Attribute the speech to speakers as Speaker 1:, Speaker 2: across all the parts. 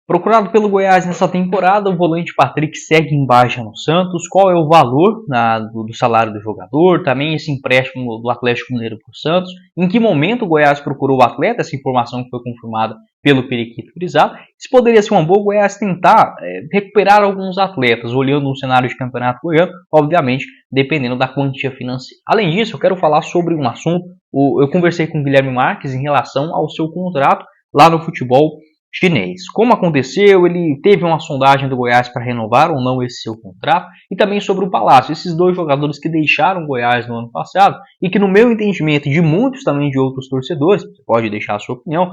Speaker 1: Procurado pelo Goiás nessa temporada, o volante Patrick segue em baixa no Santos. Qual é o valor do salário do jogador? Também esse empréstimo do Atlético Mineiro para o Santos. Em que momento o Goiás procurou o atleta? Essa informação que foi confirmada pelo Periquito Grisado. Se poderia ser uma boa o Goiás tentar recuperar alguns atletas, olhando o cenário de campeonato goiano, obviamente, dependendo da quantia financeira. Além disso, eu quero falar sobre um assunto. Eu conversei com o Guilherme Marques em relação ao seu contrato lá no futebol chinês. Como aconteceu, ele teve uma sondagem do Goiás para renovar ou não esse seu contrato, e também sobre o Palácio, esses dois jogadores que deixaram o Goiás no ano passado, e que no meu entendimento, de muitos também de outros torcedores, você pode deixar a sua opinião,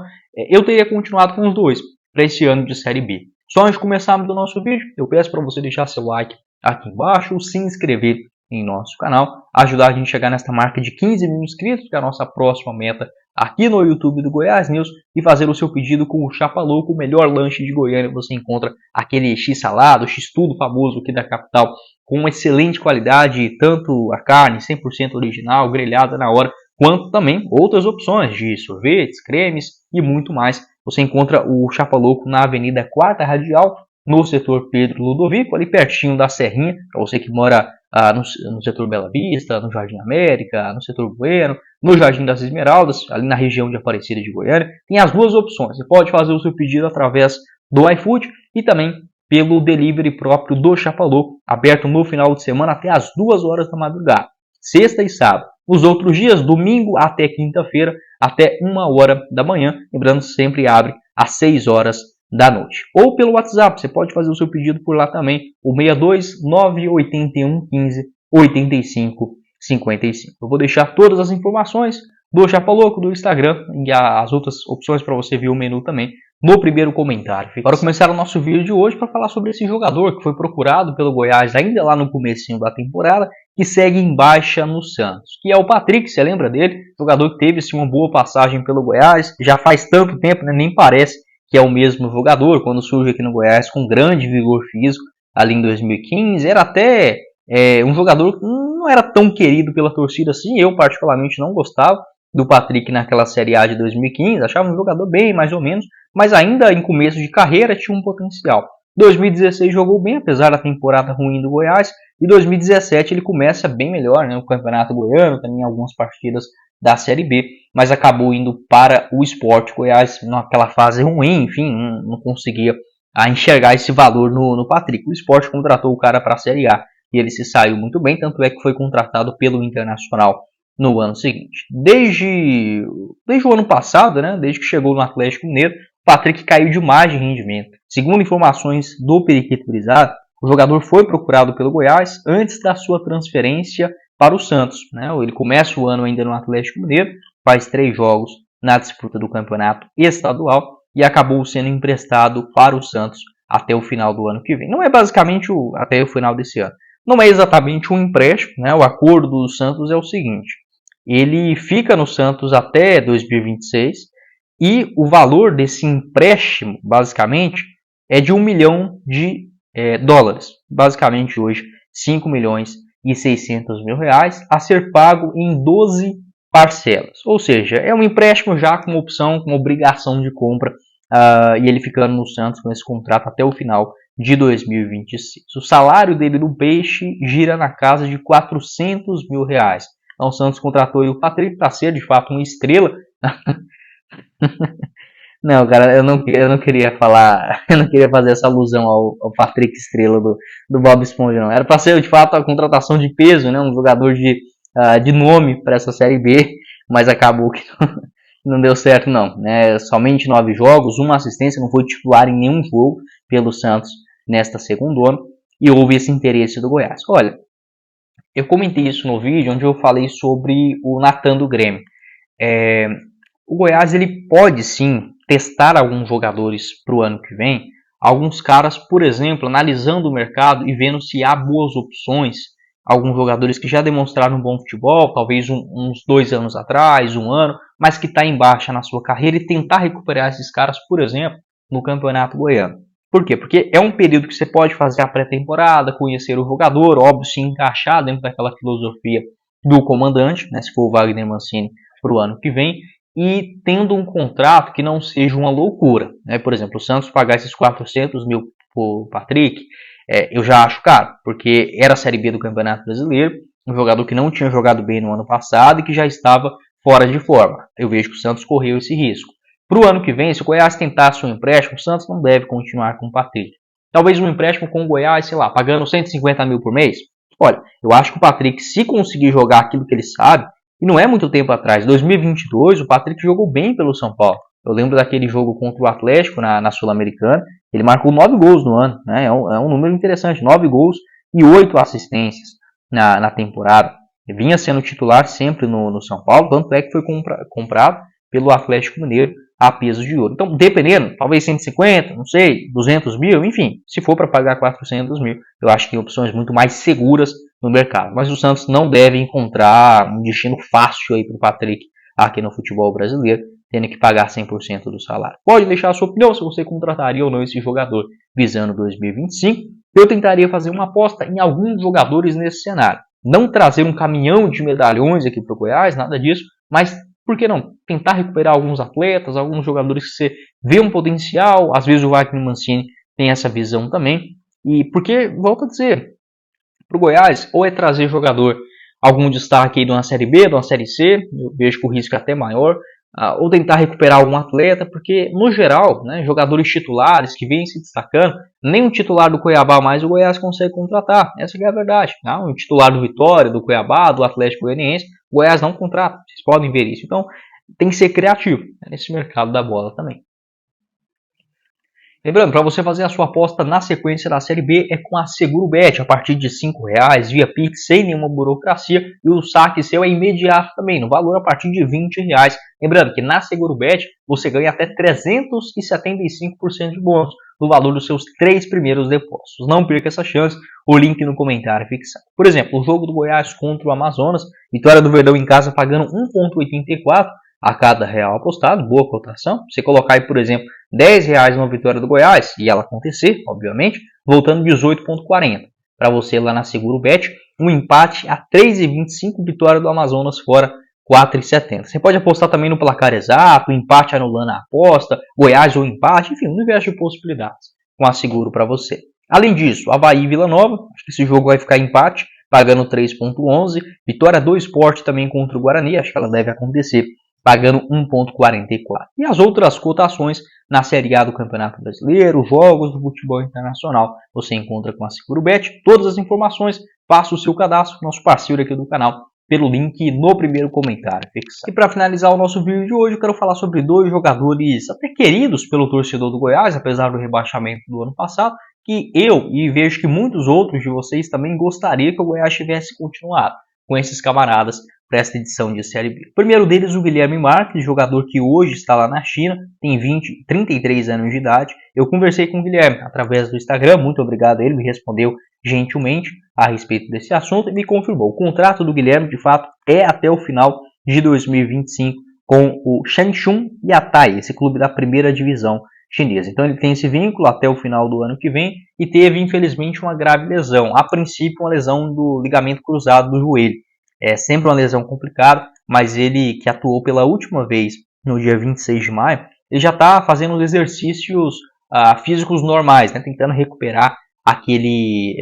Speaker 1: eu teria continuado com os dois para esse ano de Série B. Só antes de começarmos o nosso vídeo, eu peço para você deixar seu like aqui embaixo, se inscrever em nosso canal, ajudar a gente a chegar nesta marca de 15 mil inscritos, que é a nossa próxima meta aqui no YouTube do Goiás News, e fazer o seu pedido com o Chapa Louco, o melhor lanche de Goiânia. Você encontra aquele X-salado, X-tudo famoso aqui da capital, com excelente qualidade, tanto a carne 100% original, grelhada na hora, quanto também outras opções de sorvetes, cremes e muito mais. Você encontra o Chapa Louco na Avenida 4ª Radial, no setor Pedro Ludovico, ali pertinho da Serrinha, para você que mora no setor Bela Vista, no Jardim América, no setor Bueno, no Jardim das Esmeraldas, ali na região de Aparecida de Goiânia. Tem as duas opções. Você pode fazer o seu pedido através do iFood e também pelo delivery próprio do Chapa Louco, aberto no final de semana até as 2 horas da madrugada, sexta e sábado. Nos outros dias, domingo até quinta-feira, até 1 hora da manhã. Lembrando, sempre abre às 6 horas da noite. Ou pelo WhatsApp, você pode fazer o seu pedido por lá também, o 62 981 15 85 55. Eu vou deixar todas as informações do Chapa Louco, do Instagram e as outras opções para você ver o menu também no primeiro comentário. Para começar o nosso vídeo de hoje, para falar sobre esse jogador que foi procurado pelo Goiás ainda lá no comecinho da temporada, que segue em baixa no Santos, que é o Patrick. Você lembra dele? Jogador que teve uma boa passagem pelo Goiás, já faz tanto tempo, né? Nem parece que é o mesmo jogador. Quando surge aqui no Goiás com grande vigor físico, ali em 2015, era até um jogador que não era tão querido pela torcida assim. Eu particularmente não gostava do Patrick naquela Série A de 2015, achava um jogador bem, mais ou menos, mas ainda em começo de carreira tinha um potencial. 2016 jogou bem, apesar da temporada ruim do Goiás, e 2017 ele começa bem melhor, né, no Campeonato Goiano, também algumas partidas da Série B, mas acabou indo para o Sport Goiás naquela fase ruim, enfim, não conseguia enxergar esse valor no Patrick. O Sport contratou o cara para a Série A e ele se saiu muito bem, tanto é que foi contratado pelo Internacional no ano seguinte. Desde o ano passado, né, desde que chegou no Atlético Mineiro, o Patrick caiu demais de rendimento. Segundo informações do Periquito Grisado, o jogador foi procurado pelo Goiás antes da sua transferência para o Santos, né? Ele começa o ano ainda no Atlético Mineiro, faz 3 jogos na disputa do campeonato estadual e acabou sendo emprestado para o Santos até o final do ano que vem. Não é basicamente até o final desse ano. Não é exatamente um empréstimo, né? O acordo do Santos é o seguinte: ele fica no Santos até 2026 e o valor desse empréstimo, basicamente, é de $1 milhão de dólares. Basicamente, hoje, 5 milhões e 600 mil reais, a ser pago em 12 parcelas. Ou seja, é um empréstimo já com opção, com obrigação de compra, e ele ficando no Santos com esse contrato até o final de 2026. O salário dele no Peixe gira na casa de 400 mil reais. Então o Santos contratou o Patrick para ser de fato uma estrela. Não, cara, eu não queria falar, eu não queria fazer essa alusão ao Patrick Estrela do Bob Esponja, não. Era para ser de fato a contratação de peso, né? Um jogador de nome para essa Série B, mas acabou que não deu certo, não. Né? Somente 9 jogos, uma assistência, não foi titular em nenhum jogo pelo Santos nesta segunda ano, e houve esse interesse do Goiás. Olha, eu comentei isso no vídeo onde eu falei sobre o Natan do Grêmio. O Goiás ele pode sim testar alguns jogadores para o ano que vem. Alguns caras, por exemplo, analisando o mercado e vendo se há boas opções. Alguns jogadores que já demonstraram um bom futebol, talvez uns 2 anos atrás, 1 ano, mas que está em baixa na sua carreira, e tentar recuperar esses caras, por exemplo, no Campeonato Goiano. Por quê? Porque é um período que você pode fazer a pré-temporada, conhecer o jogador, óbvio, se encaixar dentro daquela filosofia do comandante, né, se for o Wagner Mancini para o ano que vem, e tendo um contrato que não seja uma loucura, né? Por exemplo, o Santos pagar esses 400 mil por Patrick, eu já acho caro, porque era a Série B do Campeonato Brasileiro, um jogador que não tinha jogado bem no ano passado e que já estava fora de forma. Eu vejo que o Santos correu esse risco. Para o ano que vem, se o Goiás tentasse um empréstimo, o Santos não deve continuar com o Patrick. Talvez um empréstimo com o Goiás, sei lá, pagando 150 mil por mês. Olha, eu acho que o Patrick, se conseguir jogar aquilo que ele sabe, e não é muito tempo atrás, 2022, o Patrick jogou bem pelo São Paulo. Eu lembro daquele jogo contra o Atlético na Sul-Americana, ele marcou 9 gols no ano, né? É um número interessante, 9 gols e 8 assistências na temporada. Ele vinha sendo titular sempre no São Paulo, tanto é que foi comprado pelo Atlético Mineiro a peso de ouro. Então, dependendo, talvez 150, não sei, 200 mil, enfim, se for para pagar 400 mil, eu acho que tem opções muito mais seguras no mercado. Mas o Santos não deve encontrar um destino fácil aí para o Patrick aqui no futebol brasileiro, tendo que pagar 100% do salário. Pode deixar a sua opinião se você contrataria ou não esse jogador visando 2025. Eu tentaria fazer uma aposta em alguns jogadores nesse cenário. Não trazer um caminhão de medalhões aqui para o Goiás, nada disso, mas por que não tentar recuperar alguns atletas, alguns jogadores que você vê um potencial, às vezes o Wagner Mancini tem essa visão também, e porque, volto a dizer, para o Goiás, ou é trazer jogador, algum destaque aí de uma Série B, de uma Série C, eu vejo que o risco é até maior, ou tentar recuperar algum atleta, porque, no geral, né, jogadores titulares que vêm se destacando, nem um titular do Cuiabá mais o Goiás consegue contratar. Essa é a verdade. Não? Um titular do Vitória, do Cuiabá, do Atlético Goianiense, o Goiás não contrata. Vocês podem ver isso. Então, tem que ser criativo nesse mercado da bola também. Lembrando, para você fazer a sua aposta na sequência da Série B é com a SeguroBet, a partir de R$ 5 via Pix, sem nenhuma burocracia, e o saque seu é imediato também, no valor a partir de R$20. Lembrando que na SeguroBet você ganha até 375% de bônus no valor dos seus 3 primeiros depósitos. Não perca essa chance, o link no comentário fixado. Por exemplo, o jogo do Goiás contra o Amazonas, vitória do Verdão em casa pagando 1,84 a cada real apostado, boa cotação. Você colocar aí, por exemplo, R$10 numa vitória do Goiás, e ela acontecer, obviamente, voltando 18,40. Para você lá na SeguroBet, um empate a 3,25, vitória do Amazonas fora 4,70. Você pode apostar também no placar exato, empate anulando a aposta, Goiás ou empate, enfim, um universo de possibilidades com a Seguro para você. Além disso, Avaí e Vila Nova, acho que esse jogo vai ficar empate, pagando 3,11. Vitória do Sport também contra o Guarani, acho que ela deve acontecer, pagando 1,44. E as outras cotações na Série A do Campeonato Brasileiro, jogos do futebol internacional, você encontra com a SeguroBet. Todas as informações, faça o seu cadastro, nosso parceiro aqui do canal, pelo link no primeiro comentário fixado. E para finalizar o nosso vídeo de hoje, eu quero falar sobre 2 jogadores até queridos pelo torcedor do Goiás, apesar do rebaixamento do ano passado, que eu e vejo que muitos outros de vocês também gostariam que o Goiás tivesse continuado com esses camaradas para esta edição de Série B. O primeiro deles, o Guilherme Marques, jogador que hoje está lá na China, tem 33 anos de idade. Eu conversei com o Guilherme através do Instagram, muito obrigado a ele, me respondeu gentilmente a respeito desse assunto e me confirmou. O contrato do Guilherme, de fato, é até o final de 2025 com o Changchun Yatai, esse clube da primeira divisão chinesa. Então ele tem esse vínculo até o final do ano que vem e teve, infelizmente, uma grave lesão. A princípio, uma lesão do ligamento cruzado do joelho. É sempre uma lesão complicada, mas ele que atuou pela última vez no dia 26 de maio, ele já está fazendo os exercícios físicos normais, né, tentando recuperar aquele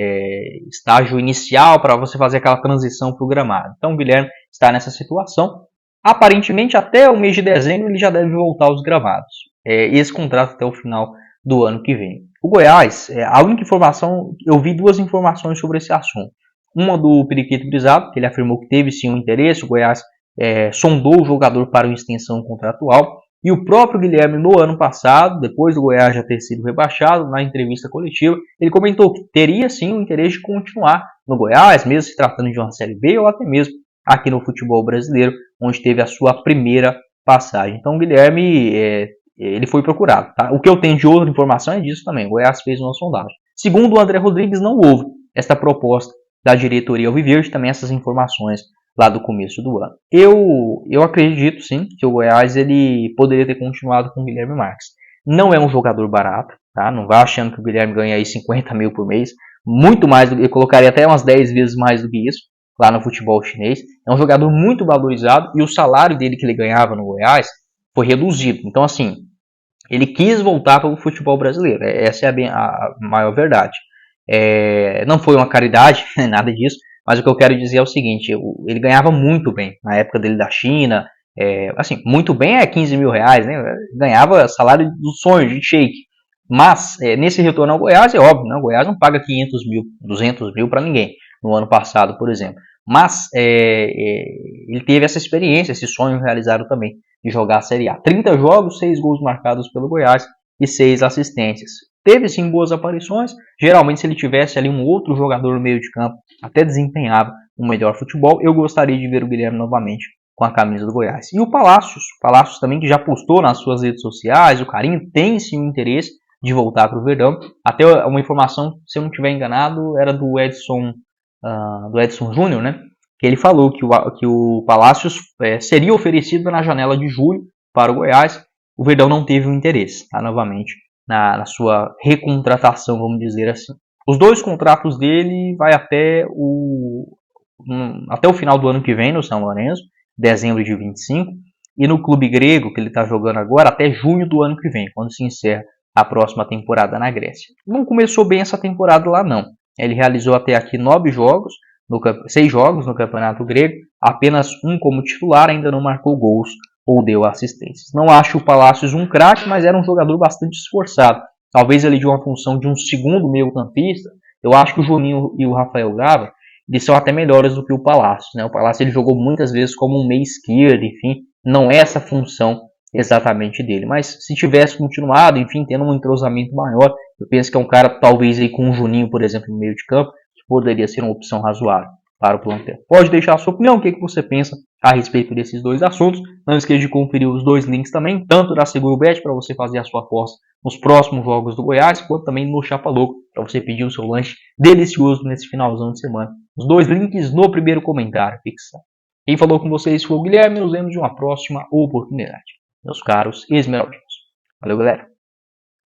Speaker 1: estágio inicial para você fazer aquela transição para o gramado. Então o Guilherme está nessa situação. Aparentemente até o mês de dezembro ele já deve voltar aos gramados. Esse contrato até o final do ano que vem. O Goiás, a única informação, eu vi 2 informações sobre esse assunto. Uma do Periquito Brisado, que ele afirmou que teve sim um interesse, o Goiás sondou o jogador para uma extensão contratual, e o próprio Guilherme no ano passado, depois do Goiás já ter sido rebaixado, na entrevista coletiva, ele comentou que teria sim o interesse de continuar no Goiás, mesmo se tratando de uma Série B ou até mesmo aqui no futebol brasileiro, onde teve a sua primeira passagem. Então o Guilherme ele foi procurado. Tá? O que eu tenho de outra informação é disso também, o Goiás fez uma sondagem. Segundo o André Rodrigues, não houve esta proposta da diretoria alviverde, também essas informações lá do começo do ano. Eu acredito sim que o Goiás ele poderia ter continuado com o Guilherme Marques. Não é um jogador barato, tá? Não vá achando que o Guilherme ganha aí 50 mil por mês, muito mais, eu colocaria até umas 10 vezes mais do que isso lá no futebol chinês. É um jogador muito valorizado e o salário dele que ele ganhava no Goiás foi reduzido. Então, assim, ele quis voltar para o futebol brasileiro. Essa é a maior verdade. Não foi uma caridade, nada disso, mas o que eu quero dizer é o seguinte, ele ganhava muito bem na época dele da China, assim, muito bem é 15 mil reais, né? Ganhava salário dos sonhos de shake. Mas, nesse retorno ao Goiás, é óbvio, né? O Goiás não paga 500 mil, 200 mil para ninguém, no ano passado, por exemplo. Mas ele teve essa experiência, esse sonho realizado também, de jogar a Série A. 30 jogos, 6 gols marcados pelo Goiás e 6 assistências. Teve sim boas aparições, geralmente se ele tivesse ali um outro jogador no meio de campo, até desempenhava um melhor futebol. Eu gostaria de ver o Guilherme novamente com a camisa do Goiás. E o Palácios também, que já postou nas suas redes sociais, o Carinho tem sim o interesse de voltar para o Verdão. Até uma informação, se eu não estiver enganado, era do Edson Júnior, né? Que ele falou que o Palácios seria oferecido na janela de julho para o Goiás. O Verdão não teve o interesse, tá? Novamente, na sua recontratação, vamos dizer assim. Os 2 contratos dele vai até o final do ano que vem no São Lourenço, dezembro de 25, e no clube grego que ele está jogando agora até junho do ano que vem, quando se encerra a próxima temporada na Grécia. Não começou bem essa temporada lá não. Ele realizou até aqui 6 jogos no Campeonato Grego, apenas um como titular, ainda não marcou gols ou deu assistências. Não acho o Palácios um craque, mas era um jogador bastante esforçado. Talvez ele de uma função de um segundo meio-campista. Eu acho que o Juninho e o Rafael Gava, eles são até melhores do que o Palácios, né? O Palácios ele jogou muitas vezes como um meio esquerdo, enfim, não é essa função exatamente dele. Mas se tivesse continuado, enfim, tendo um entrosamento maior, eu penso que é um cara, talvez aí com o Juninho, por exemplo, no meio de campo, que poderia ser uma opção razoável para o plantel. Pode deixar a sua opinião, o que você pensa a respeito desses 2 assuntos. Não esqueça de conferir os 2 links também, tanto da SeguroBet para você fazer a sua aposta nos próximos jogos do Goiás, quanto também no Chapa Louco, para você pedir o seu lanche delicioso nesse finalzão de semana. Os 2 links no primeiro comentário fixado. Quem falou com vocês foi o Guilherme, nos vemos em uma próxima oportunidade, meus caros esmeraldinos. Valeu, galera!